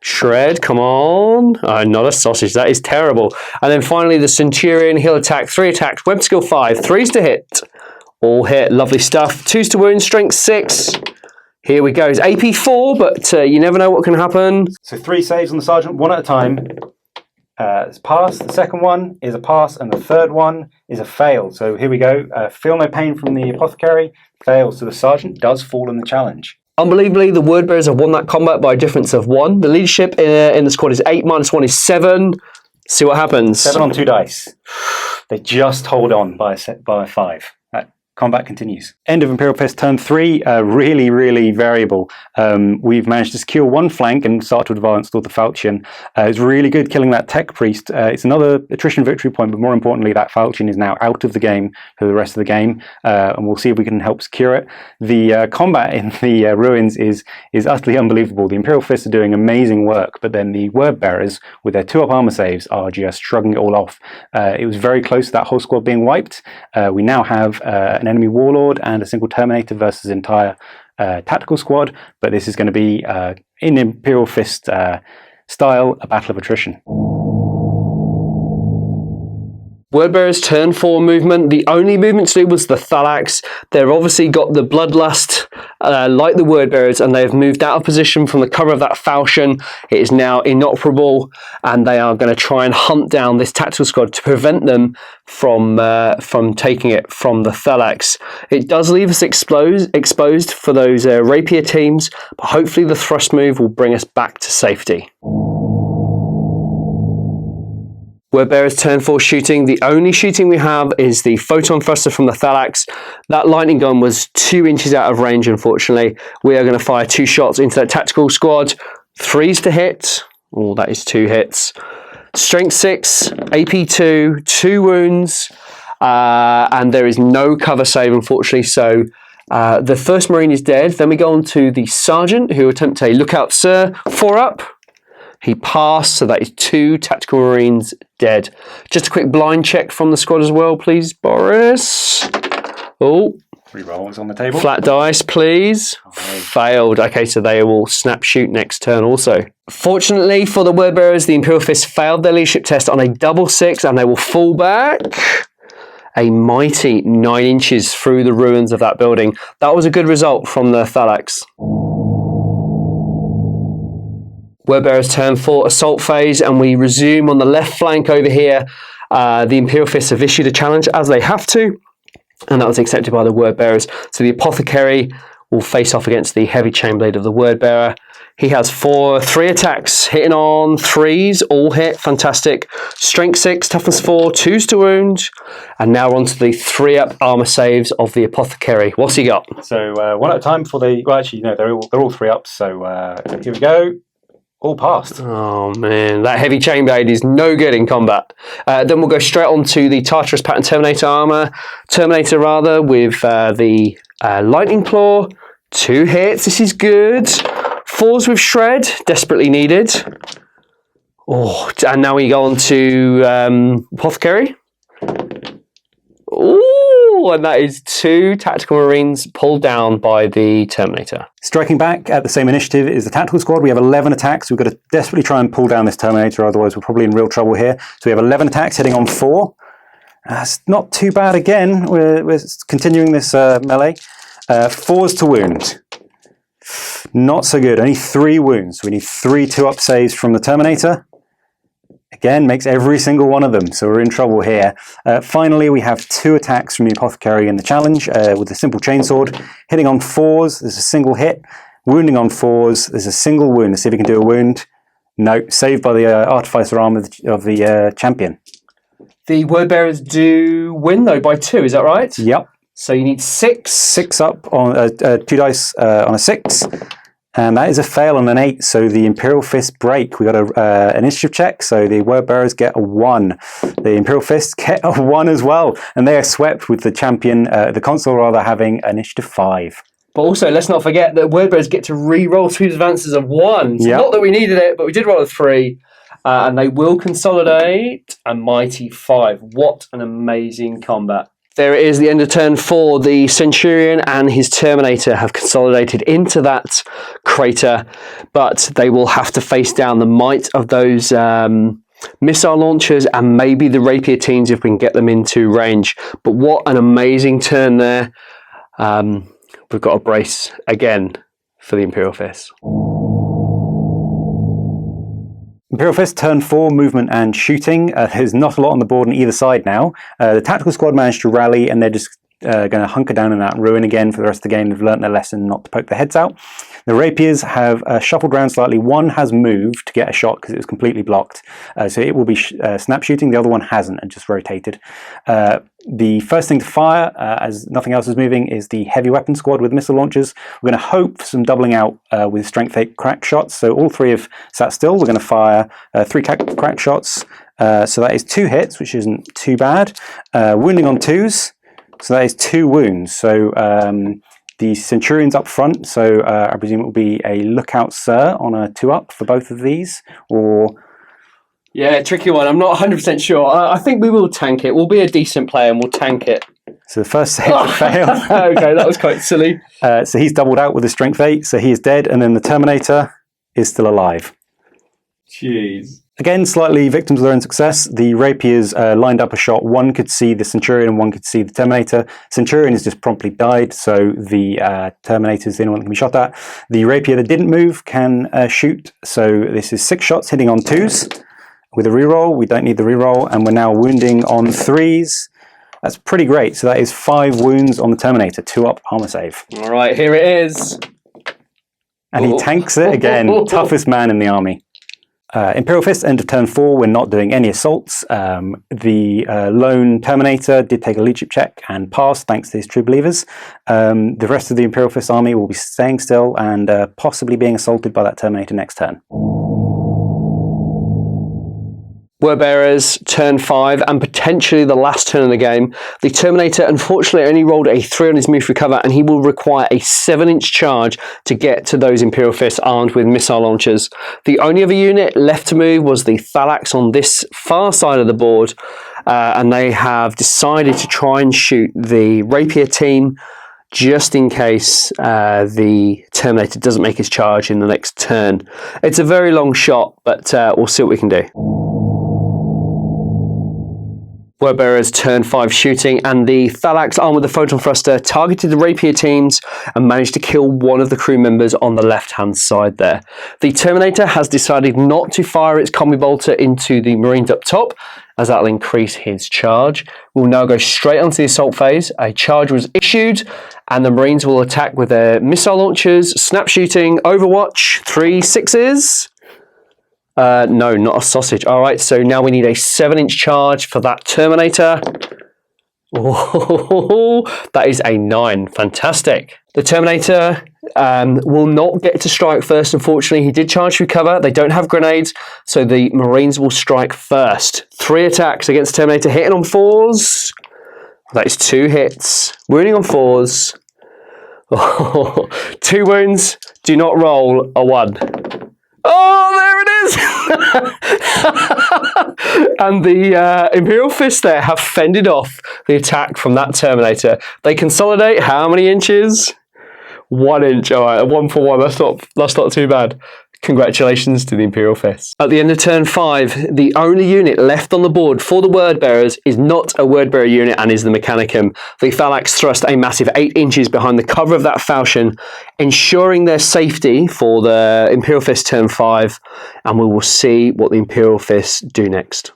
Shred, come on. Oh, not a sausage. That is terrible. And then finally, the Centurion. He'll attack. 3 attacks. Web skill 5. 3s to hit. All hit. Lovely stuff. 2s to wound. Strength 6. Here we go. It's AP 4, but you never know what can happen. So 3 saves on the Sergeant, 1 at a time. It's pass. The second one is a pass, and the third one is a fail. So here we go. Feel no pain from the Apothecary. Fails. So the Sergeant does fall in the challenge. Unbelievably, the Word Bearers have won that combat by a difference of 1. The leadership in the squad is 8, minus 1 is 7. See what happens. 7 on 2 dice. They just hold on by a 5. Combat continues. End of Imperial Fist turn 3, really, really variable. We've managed to secure 1 flank and start to advance toward the Falchion. It's really good killing that Tech Priest. It's another attrition victory point, but more importantly, that Falchion is now out of the game for the rest of the game, and we'll see if we can help secure it. The combat in the ruins is utterly unbelievable. The Imperial Fists are doing amazing work, but then the Word Bearers, with their 2-up armor saves, are just shrugging it all off. It was very close to that whole squad being wiped. We now have an enemy warlord and a single Terminator versus entire tactical squad, but this is going to be in Imperial Fist style, a battle of attrition. Word Bearer's turn 4 movement. The only movement to do was the Thallax. They've obviously got the bloodlust like the Word Bearers, and they've moved out of position from the cover of that falchion. It is now inoperable, and they are going to try and hunt down this tactical squad to prevent them from taking it from the Thallax. It does leave us exposed for those rapier teams, but hopefully the thrust move will bring us back to safety. Word Bearer's turn 4 shooting. The only shooting we have is the photon thruster from the Thallax. That lightning gun was 2 inches out of range, unfortunately. We are going to fire 2 shots into that tactical squad. 3s to hit. Oh, that is 2 hits. Strength 6, AP 2, 2 wounds, and there is no cover save, unfortunately. So the first Marine is dead. Then we go on to the Sergeant, who attempt a lookout, sir. 4-up. He passed, so that is 2 tactical Marines dead. Just a quick blind check from the squad as well, please, Boris. Oh. 3 rolls on the table. Flat dice, please. Okay. Failed. Okay, so they will snap shoot next turn also. Fortunately for the Word Bearers, the Imperial Fists failed their leadership test on a double 6, and they will fall back a mighty 9 inches through the ruins of that building. That was a good result from the Thallax. Word Bearers turn 4 assault phase, and we resume on the left flank over here. The Imperial Fists have issued a challenge, as they have to, and that was accepted by the Word Bearers. So the Apothecary will face off against the heavy chainblade of the Word Bearer. He has 3 attacks, hitting on 3s, all hit, fantastic. Strength 6, toughness 4, 2s to wound, and now on to the 3-up armor saves of the Apothecary. What's he got? So 1 at a time for the. Well, actually, no, they're all 3 ups. So here we go. All passed. Oh man, that heavy chain blade is no good in combat. Then we'll go straight on to the Tartarus pattern Terminator with the lightning claw. 2 hits, this is good. 4s with shred, desperately needed. Oh, and now we go on to apothecary. Ooh, and that is 2 tactical marines pulled down by the Terminator. Striking back at the same initiative is the tactical squad. We have 11 attacks. We've got to desperately try and pull down this Terminator, otherwise we're probably in real trouble here. So we have 11 attacks hitting on 4. That's not too bad again. We're continuing this melee. 4s to wound. Not so good. Only 3 wounds. We need 3 2-up saves from the Terminator. Again, makes every single one of them, so we're in trouble here. Finally, we have 2 attacks from the Apothecary in the challenge with a simple chainsword. Hitting on 4s, there's a single hit. Wounding on 4s, there's a single wound. Let's see if we can do a wound. No, saved by the Artificer arm of the champion. The word bearers do win, though, by 2, is that right? Yep. So you need 6. 6 up on 2 dice on a 6. And that is a fail on an 8, so the Imperial Fists break. We got an initiative check, so the word bearers get a 1. The Imperial Fists get a 1 as well, and they are swept with the champion, the consul rather, having initiative 5. But also, let's not forget that word bearers get to re-roll 2 advances of 1. So not that we needed it, but we did roll a 3. And they will consolidate a mighty 5. What an amazing combat. There it is, the end of turn 4. The Centurion and his Terminator have consolidated into that crater, but they will have to face down the might of those missile launchers and maybe the rapier teams if we can get them into range. But what an amazing turn there. We've got a brace again for the Imperial Fists. Imperial Fist, turn 4, movement and shooting. There's not a lot on the board on either side now. The tactical squad managed to rally, and they're just going to hunker down in that ruin again for the rest of the game. They've learnt their lesson not to poke their heads out. The rapiers have shuffled around slightly. One has moved to get a shot because it was completely blocked. So it will be snap shooting. The other one hasn't and just rotated. The first thing to fire, as nothing else is moving, is the heavy weapon squad with missile launchers. We're going to hope for some doubling out with strength 8 crack shots. So all 3 have sat still. We're going to fire 3 crack shots. So that is 2 hits, which isn't too bad. Wounding on 2s. So that is 2 wounds. So the Centurion's up front. So I presume it will be a lookout sir on a 2-up for both of these, or... Yeah, tricky one. I'm not 100% sure. I think we will tank it. We'll be a decent player and we'll tank it. So the first save failed. Okay, that was quite silly. So he's doubled out with a strength 8, so he is dead, and then the Terminator is still alive. Jeez. Again, slightly victims of their own success. The Rapiers lined up a shot. One could see the Centurion and one could see the Terminator. Centurion has just promptly died, so the Terminator is the only one that can be shot at. The Rapier that didn't move can shoot, so this is 6 shots hitting on 2s. With a reroll, we don't need the reroll, and we're now wounding on 3s. That's pretty great. So that is 5 wounds on the Terminator, 2-up armor save. All right, here it is. And he tanks it again. Toughest man in the army. Imperial Fist, end of turn 4, we're not doing any assaults. The lone Terminator did take a leadership check and passed thanks to his true believers. The rest of the Imperial Fist army will be staying still and possibly being assaulted by that Terminator next turn. Word bearers, turn 5, and potentially the last turn of the game. The Terminator unfortunately only rolled a 3 on his move recover, and he will require a 7-inch charge to get to those Imperial Fists armed with missile launchers. The only other unit left to move was the Thalax on this far side of the board, and they have decided to try and shoot the Rapier team just in case the Terminator doesn't make his charge in the next turn. It's a very long shot, but we'll see what we can do. Word bearers, turn 5 shooting, and the Thalax armed with the photon thruster targeted the Rapier teams and managed to kill one of the crew members on the left-hand side there. The Terminator has decided not to fire its combi bolter into the Marines up top, as that'll increase his charge. We'll now go straight onto the assault phase. A charge was issued, and the Marines will attack with their missile launchers, snap shooting, Overwatch, 3 6s. No, not a sausage. All right, so now we need a 7-inch charge for that Terminator. Oh, that is a 9. Fantastic. The Terminator will not get to strike first, unfortunately. He did charge through cover. They don't have grenades, so the Marines will strike first. 3 attacks against Terminator, hitting on 4s. That is 2 hits. Wounding on 4s. 2 wounds. Do not roll a 1. Oh, there it is! And the Imperial Fists there have fended off the attack from that Terminator. They consolidate how many inches? 1 inch. All right, 1 for 1. That's not too bad. Congratulations to the Imperial Fists. At the end of turn 5, the only unit left on the board for the Word Bearers is not a Word Bearer unit and is the Mechanicum. The Phalanx thrust a massive 8 inches behind the cover of that falchion, ensuring their safety for the Imperial Fist turn 5, and we will see what the Imperial Fists do next.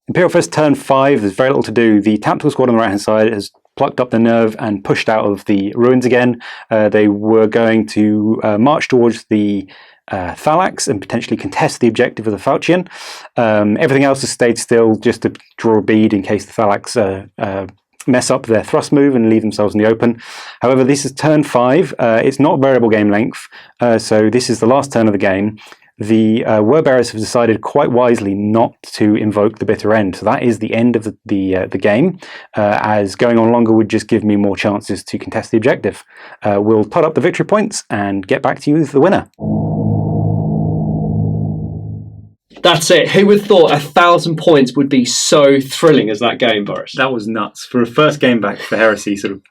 Imperial Fist turn 5, there's very little to do. The tactical squad on the right hand side has plucked up the nerve and pushed out of the ruins again. They were going to march towards the Phalanx and potentially contest the objective of the Falchion. Everything else has stayed still just to draw a bead in case the Phalanx mess up their thrust move and leave themselves in the open. However, this is turn 5. It's not variable game length, so this is the last turn of the game. The Word Bearers have decided quite wisely not to invoke the bitter end, so that is the end of the game, as going on longer would just give me more chances to contest the objective. We'll tot up the victory points and get back to you with the winner. That's it. Who would have thought 1,000 points would be so thrilling as that game, Boris? That was nuts. For a first game back for Heresy, sort of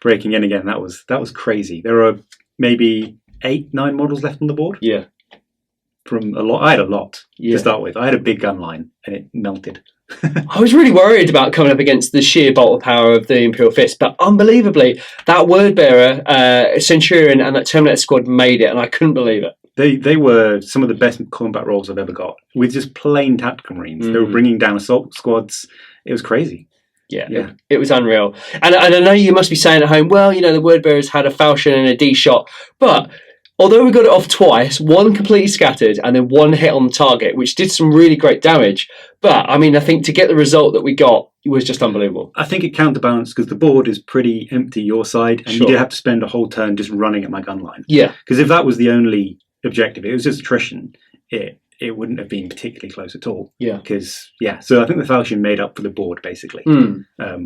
breaking in again, that was crazy. There are maybe 8-9 models left on the board. Yeah. From a lot, I had a lot to start with. I had a big gun line and it melted. I was really worried about coming up against the sheer bolt of power of the Imperial Fist, but unbelievably, that Word Bearer, Centurion, and that Terminator squad made it, and I couldn't believe it. They were some of the best combat rolls I've ever got with just plain tactical Marines. They were bringing down assault squads. It was crazy. Yeah, it was unreal. And I know you must be saying at home, well, the Word Bearers had a falchion and a D shot, but although we got it off twice, 1 completely scattered and then 1 hit on the target, which did some really great damage. But, I think to get the result that we got, it was just unbelievable. I think it counterbalanced because the board is pretty empty your side, and you did have to spend a whole turn just running at my gun line. Yeah. Because if that was the only objective, it was just attrition, it wouldn't have been particularly close at all. Yeah. So I think the Falchion made up for the board, basically,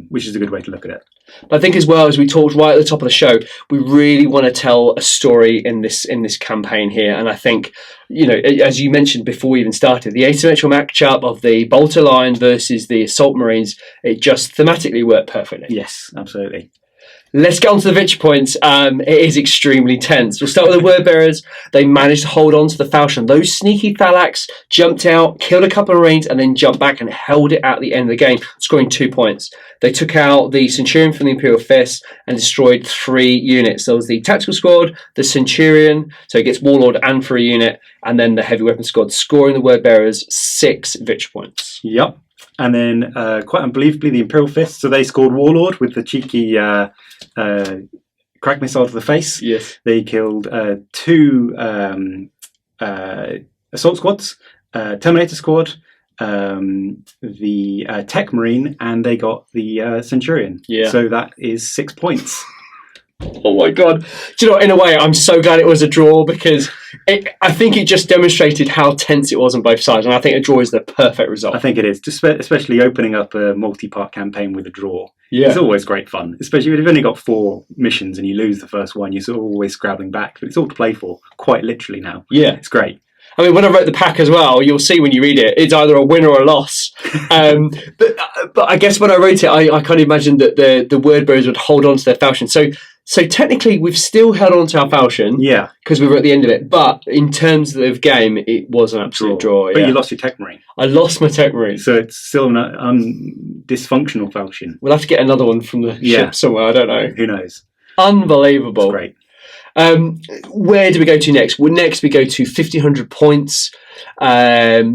which is a good way to look at it. I think as well, as we talked right at the top of the show, we really want to tell a story in this campaign here. And I think, as you mentioned before we even started, the asymmetrical matchup of the Bolter line versus the Assault Marines, it just thematically worked perfectly. Yes, absolutely. Let's get on to the victory points. It is extremely tense. We'll start with the Word Bearers. They managed to hold on to the Falchion. Those sneaky Phalanx jumped out, killed a couple of Marines, and then jumped back and held it at the end of the game, scoring 2 points. They took out the Centurion from the Imperial Fists and destroyed 3 units. There was the Tactical Squad, the Centurion, so it gets Warlord and for a unit, and then the Heavy Weapon Squad, scoring the Word Bearers 6 victory points. Yep. And then, quite unbelievably, the Imperial Fists, so they scored Warlord with the cheeky crack missile to the face. Yes. They killed 2 assault squads, Terminator squad, the Tech Marine, and they got the Centurion. Yeah. So that is 6 points. Oh my God. Do you know, in a way, I'm so glad it was a draw because I think it just demonstrated how tense it was on both sides. And I think a draw is the perfect result. I think it is, especially opening up a multi-part campaign with a draw. Yeah. It's always great fun, especially if you've only got 4 missions and you lose the first one, you're sort of always scrabbling back. But it's all to play for, quite literally now. Yeah. It's great. When I wrote the pack as well, you'll see when you read it, it's either a win or a loss. But I guess when I wrote it, I kind of imagined that the Word Bearers would hold on to their Falchion. So technically, we've still held on to our Falchion. Yeah. Because we were at the end of it. But in terms of game, it was an absolute draw. But you lost your Tech Marine. I lost my Tech Marine. So it's still an dysfunctional Falchion. We'll have to get another one from the ship somewhere. I don't know. Who knows? Unbelievable. That's great. Where do we go to next? Well, next we go to 1,500 points. In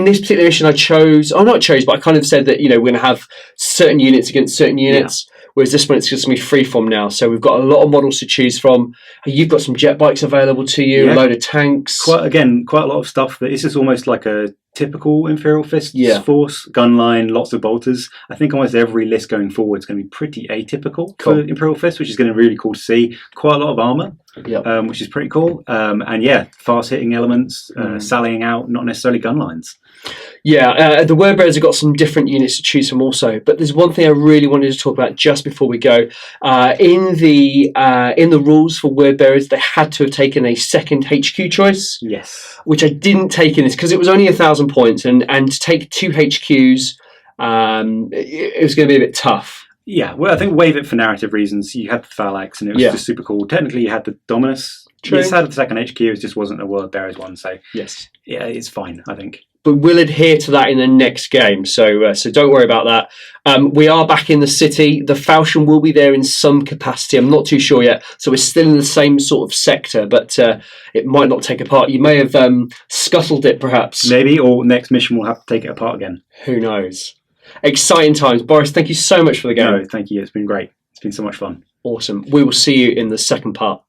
this particular mission, I kind of said that, we're going to have certain units against certain units, whereas this one, it's just going to be freeform now. So we've got a lot of models to choose from. You've got some jet bikes available to you, a load of tanks. Quite a lot of stuff that it's just almost like a typical Imperial Fists Yeah. force, gunline, lots of bolters. I think almost every list going forward is going to be pretty atypical for Imperial Fists, which is going to be really cool to see. Quite a lot of armor, which is pretty cool. And yeah, fast hitting elements, sallying out, not necessarily gunlines. Yeah, the Wordbearers have got some different units to choose from also, but there's one thing I really wanted to talk about just before we go. In the rules for Wordbearers, they had to have taken a second HQ choice. Yes. Which I didn't take in this because it was only 1,000 points, and to take 2 HQs, it was going to be a bit tough. Yeah, well, I think waive it for narrative reasons. You had the Phalanx, and it was just super cool. Technically, you had the Dominus. True. You had the second HQ, it just wasn't a Wordbearers one, so yes, yeah, it's fine, I think. But we'll adhere to that in the next game, so don't worry about that. We are back in the city. The Falchion will be there in some capacity. I'm not too sure yet, so we're still in the same sort of sector, but it might not take apart. You may have scuttled it, perhaps. Maybe, or next mission we'll have to take it apart again. Who knows? Exciting times. Boris, thank you so much for the game. No, thank you. It's been great. It's been so much fun. Awesome. We will see you in the second part.